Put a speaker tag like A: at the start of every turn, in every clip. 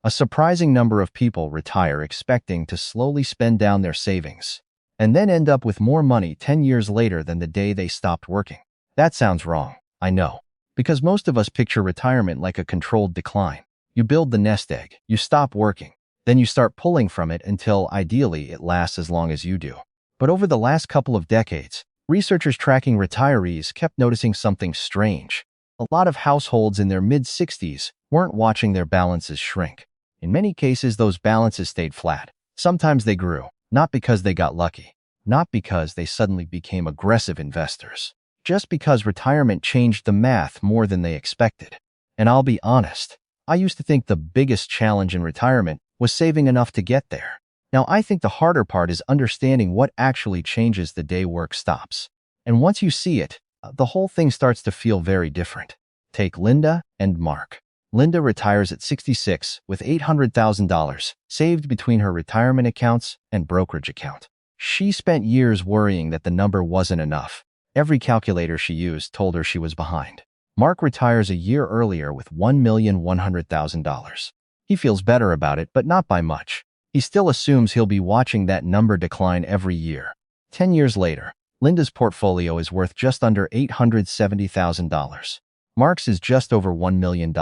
A: A surprising number of people retire expecting to slowly spend down their savings, and then end up with more money 10 years later than the day they stopped working. That sounds wrong, I know, because most of us picture retirement like a controlled decline. You build the nest egg, you stop working, then you start pulling from it until, ideally, it lasts as long as you do. But over the last couple of decades, researchers tracking retirees kept noticing something strange. A lot of households in their mid-60s weren't watching their balances shrink. In many cases, those balances stayed flat. Sometimes they grew, not because they got lucky, not because they suddenly became aggressive investors, just because retirement changed the math more than they expected. And I'll be honest, I used to think the biggest challenge in retirement was saving enough to get there. Now, I think the harder part is understanding what actually changes the day work stops. And once you see it, the whole thing starts to feel very different. Take Linda and Mark. Linda retires at 66 with $800,000 saved between her retirement accounts and brokerage account. She spent years worrying that the number wasn't enough. Every calculator she used told her she was behind. Mark retires a year earlier with $1,100,000. He feels better about it, but not by much. He still assumes he'll be watching that number decline every year. 10 years later, Linda's portfolio is worth just under $870,000. Mark's is just over $1 million.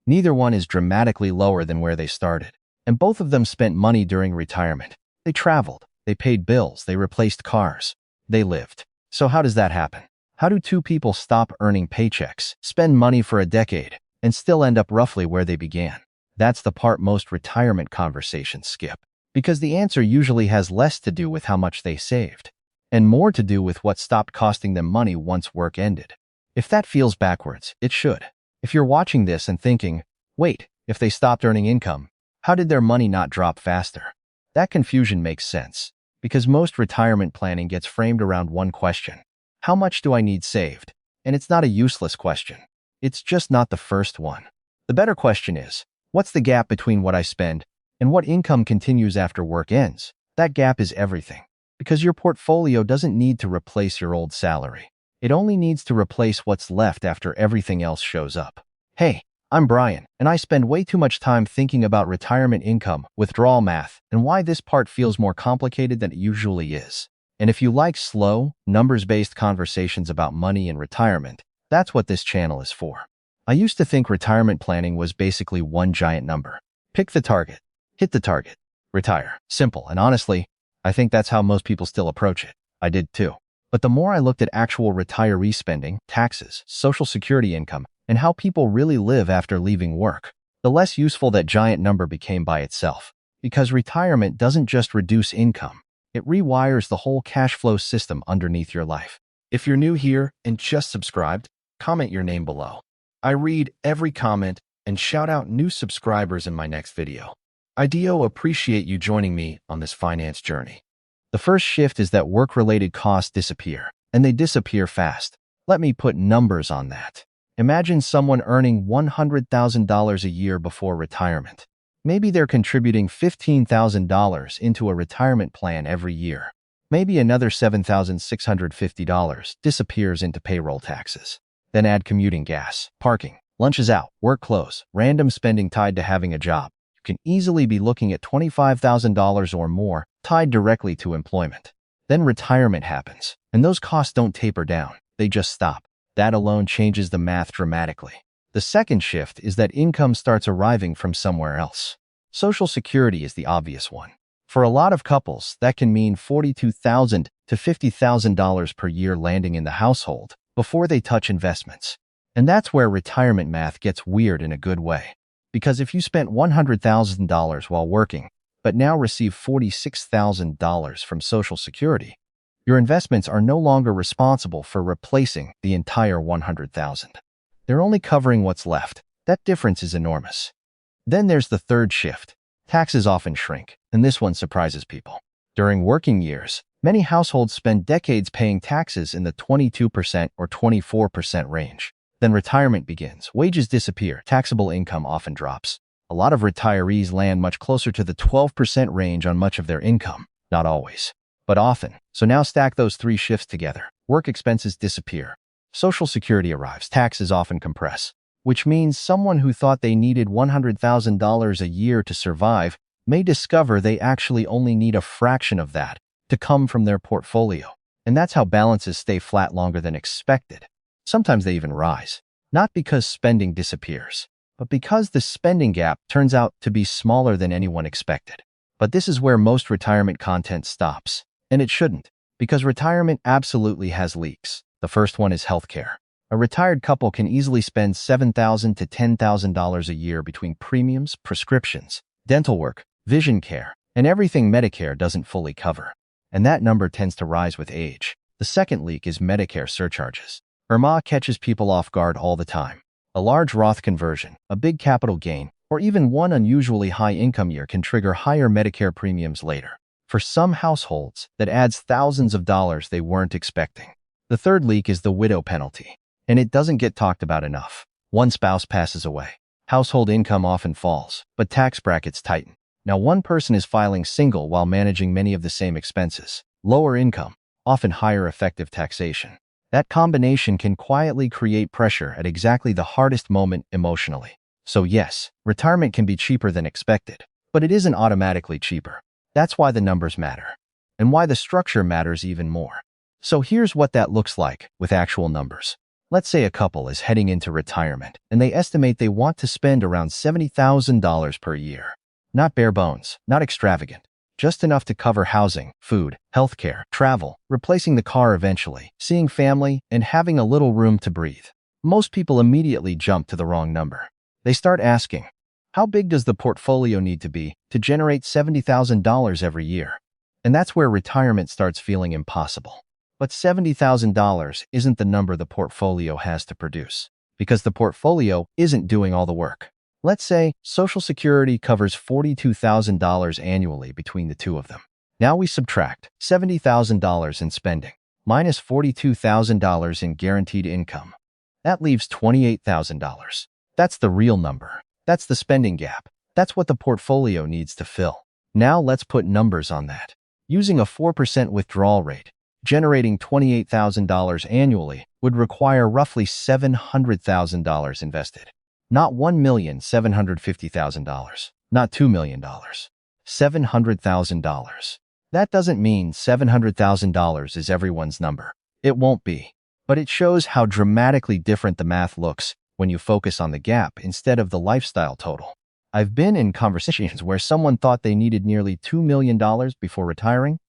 A: Neither one is dramatically lower than where they started, and both of them spent money during retirement. They traveled, they paid bills, they replaced cars, they lived. So how does that happen? How do two people stop earning paychecks, spend money for a decade, and still end up roughly where they began? That's the part most retirement conversations skip, because the answer usually has less to do with how much they saved, and more to do with what stopped costing them money once work ended. If that feels backwards, it should. If you're watching this and thinking, wait, if they stopped earning income, how did their money not drop faster? That confusion makes sense, because most retirement planning gets framed around one question. How much do I need saved? And it's not a useless question. It's just not the first one. The better question is, what's the gap between what I spend and what income continues after work ends? That gap is everything, because your portfolio doesn't need to replace your old salary. It only needs to replace what's left after everything else shows up. Hey, I'm Brian, and I spend way too much time thinking about retirement income, withdrawal math, and why this part feels more complicated than it usually is. And if you like slow, numbers-based conversations about money and retirement, that's what this channel is for. I used to think retirement planning was basically one giant number. Pick the target, hit the target, retire. Simple, and honestly, I think that's how most people still approach it. I did too. But the more I looked at actual retiree spending, taxes, Social Security income, and how people really live after leaving work, the less useful that giant number became by itself. Because retirement doesn't just reduce income, it rewires the whole cash flow system underneath your life. If you're new here and just subscribed, comment your name below. I read every comment and shout out new subscribers in my next video. I do appreciate you joining me on this finance journey. The first shift is that work-related costs disappear, and they disappear fast. Let me put numbers on that. Imagine someone earning $100,000 a year before retirement. Maybe they're contributing $15,000 into a retirement plan every year. Maybe another $7,650 disappears into payroll taxes. Then add commuting gas, parking, lunches out, work clothes, random spending tied to having a job. You can easily be looking at $25,000 or more tied directly to employment. Then retirement happens, and those costs don't taper down, they just stop. That alone changes the math dramatically. The second shift is that income starts arriving from somewhere else. Social Security is the obvious one. For a lot of couples, that can mean $42,000 to $50,000 per year landing in the household before they touch investments. And that's where retirement math gets weird in a good way. Because if you spent $100,000 while working, but now receive $46,000 from Social Security, your investments are no longer responsible for replacing the entire $100,000. They're only covering what's left. That difference is enormous. Then there's the third shift. Taxes often shrink, and this one surprises people. During working years, many households spend decades paying taxes in the 22% or 24% range. Then retirement begins, wages disappear, taxable income often drops. A lot of retirees land much closer to the 12% range on much of their income. Not always, but often. So now stack those three shifts together. Work expenses disappear. Social Security arrives, taxes often compress. which means someone who thought they needed $100,000 a year to survive may discover they actually only need a fraction of that to come from their portfolio. And that's how balances stay flat longer than expected. Sometimes they even rise, not because spending disappears, but because the spending gap turns out to be smaller than anyone expected. But this is where most retirement content stops, and it shouldn't, because retirement absolutely has leaks. The first one is healthcare. A retired couple can easily spend $7,000 to $10,000 a year between premiums, prescriptions, dental work, vision care, and everything Medicare doesn't fully cover. And that number tends to rise with age. The second leak is Medicare surcharges. IRMAA catches people off guard all the time. A large Roth conversion, a big capital gain, or even one unusually high income year can trigger higher Medicare premiums later. For some households, that adds thousands of dollars they weren't expecting. The third leak is the widow penalty, and it doesn't get talked about enough. One spouse passes away. Household income often falls, but tax brackets tighten. Now one person is filing single while managing many of the same expenses. Lower income, often higher effective taxation. That combination can quietly create pressure at exactly the hardest moment emotionally. So yes, retirement can be cheaper than expected, but it isn't automatically cheaper. That's why the numbers matter, and why the structure matters even more. So here's what that looks like with actual numbers. Let's say a couple is heading into retirement, and they estimate they want to spend around $70,000 per year. Not bare bones, not extravagant. Just enough to cover housing, food, healthcare, travel, replacing the car eventually, seeing family, and having a little room to breathe. Most people immediately jump to the wrong number. They start asking, how big does the portfolio need to be to generate $70,000 every year? And that's where retirement starts feeling impossible. But $70,000 isn't the number the portfolio has to produce, because the portfolio isn't doing all the work. Let's say Social Security covers $42,000 annually between the two of them. Now we subtract $70,000 in spending, minus $42,000 in guaranteed income. That leaves $28,000. That's the real number. That's the spending gap. That's what the portfolio needs to fill. Now let's put numbers on that. Using a 4% withdrawal rate, generating $28,000 annually would require roughly $700,000 invested. Not $1,750,000, not $2 million, $700,000. That doesn't mean $700,000 is everyone's number. It won't be. But it shows how dramatically different the math looks when you focus on the gap instead of the lifestyle total. I've been in conversations where someone thought they needed nearly $2 million before retiring,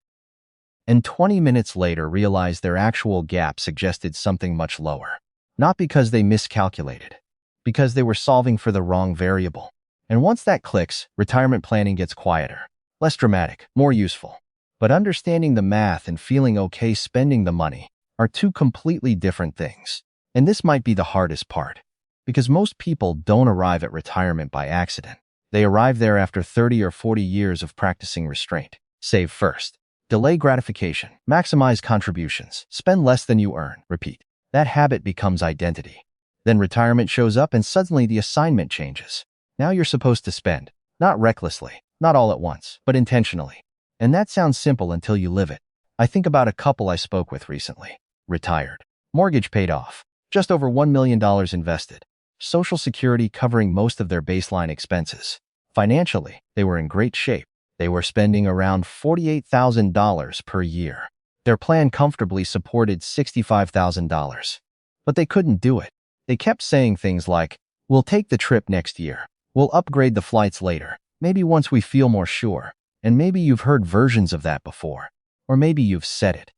A: and 20 minutes later realized their actual gap suggested something much lower. Not because they miscalculated, because they were solving for the wrong variable. And once that clicks, retirement planning gets quieter, less dramatic, more useful. But understanding the math and feeling okay spending the money are two completely different things. And this might be the hardest part, because most people don't arrive at retirement by accident. They arrive there after 30 or 40 years of practicing restraint. Save first. Delay gratification. Maximize contributions. Spend less than you earn. Repeat. That habit becomes identity. Then retirement shows up and suddenly the assignment changes. Now you're supposed to spend. Not recklessly, not all at once, but intentionally. And that sounds simple until you live it. I think about a couple I spoke with recently. Retired. Mortgage paid off. Just over $1 million invested. Social Security covering most of their baseline expenses. Financially, they were in great shape. They were spending around $48,000 per year. Their plan comfortably supported $65,000. But they couldn't do it. They kept saying things like, we'll take the trip next year. We'll upgrade the flights later. Maybe once we feel more sure. And maybe you've heard versions of that before. Or maybe you've said it.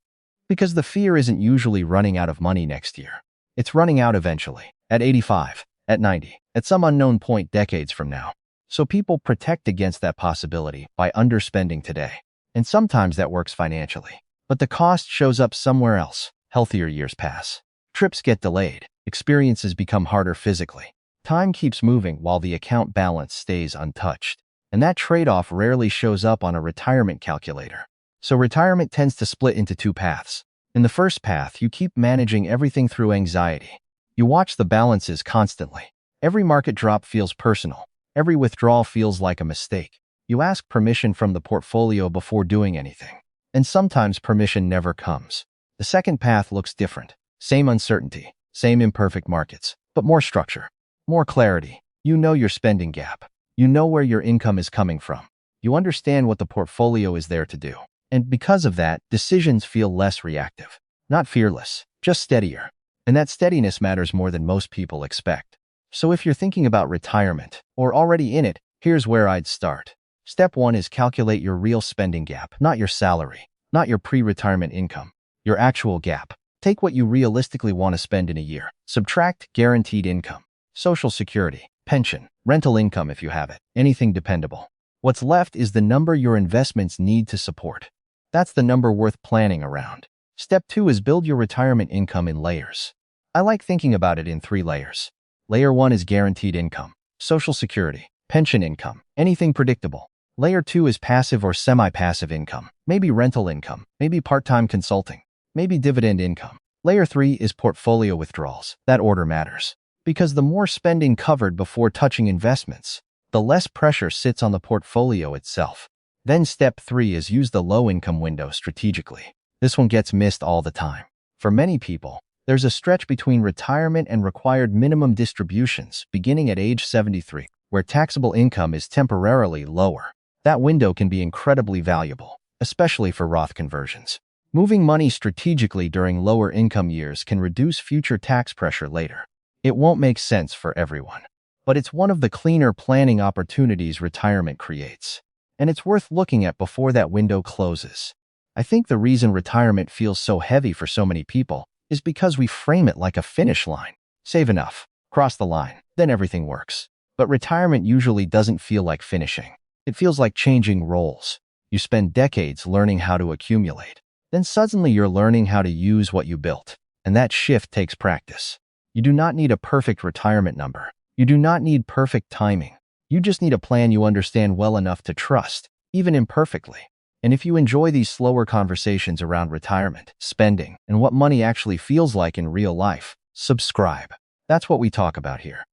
A: Because the fear isn't usually running out of money next year. It's running out eventually. At 85. At 90. At some unknown point decades from now. So people protect against that possibility by underspending today. And sometimes that works financially. But the cost shows up somewhere else. Healthier years pass. Trips get delayed. Experiences become harder physically. Time keeps moving while the account balance stays untouched. And that trade-off rarely shows up on a retirement calculator. So retirement tends to split into two paths. In the first path, you keep managing everything through anxiety. You watch the balances constantly. Every market drop feels personal. Every withdrawal feels like a mistake. You ask permission from the portfolio before doing anything. And sometimes permission never comes. The second path looks different. Same uncertainty. Same imperfect markets, but more structure. More clarity. You know your spending gap. You know where your income is coming from. You understand what the portfolio is there to do. And because of that, decisions feel less reactive. Not fearless, just steadier. And that steadiness matters more than most people expect. So if you're thinking about retirement or already in it, here's where I'd start. Step 1 is calculate your real spending gap, not your salary, not your pre-retirement income, your actual gap. Take what you realistically want to spend in a year. Subtract guaranteed income, Social Security, pension, rental income if you have it, anything dependable. What's left is the number your investments need to support. That's the number worth planning around. Step 2 is build your retirement income in layers. I like thinking about it in 3 layers. Layer 1 is guaranteed income, Social Security, pension income, anything predictable. Layer 2 is passive or semi-passive income, maybe rental income, maybe part-time consulting, maybe dividend income. Layer 3 is portfolio withdrawals. That order matters. Because the more spending covered before touching investments, the less pressure sits on the portfolio itself. Then step 3 is use the low-income window strategically. This one gets missed all the time. For many people, there's a stretch between retirement and required minimum distributions beginning at age 73, where taxable income is temporarily lower. That window can be incredibly valuable, especially for Roth conversions. Moving money strategically during lower income years can reduce future tax pressure later. It won't make sense for everyone, but it's one of the cleaner planning opportunities retirement creates. And it's worth looking at before that window closes. I think the reason retirement feels so heavy for so many people is because we frame it like a finish line. Save enough, cross the line, then everything works. But retirement usually doesn't feel like finishing. It feels like changing roles. You spend decades learning how to accumulate. Then suddenly you're learning how to use what you built. And that shift takes practice. You do not need a perfect retirement number. You do not need perfect timing. You just need a plan you understand well enough to trust, even imperfectly. And if you enjoy these slower conversations around retirement, spending, and what money actually feels like in real life, subscribe. That's what we talk about here.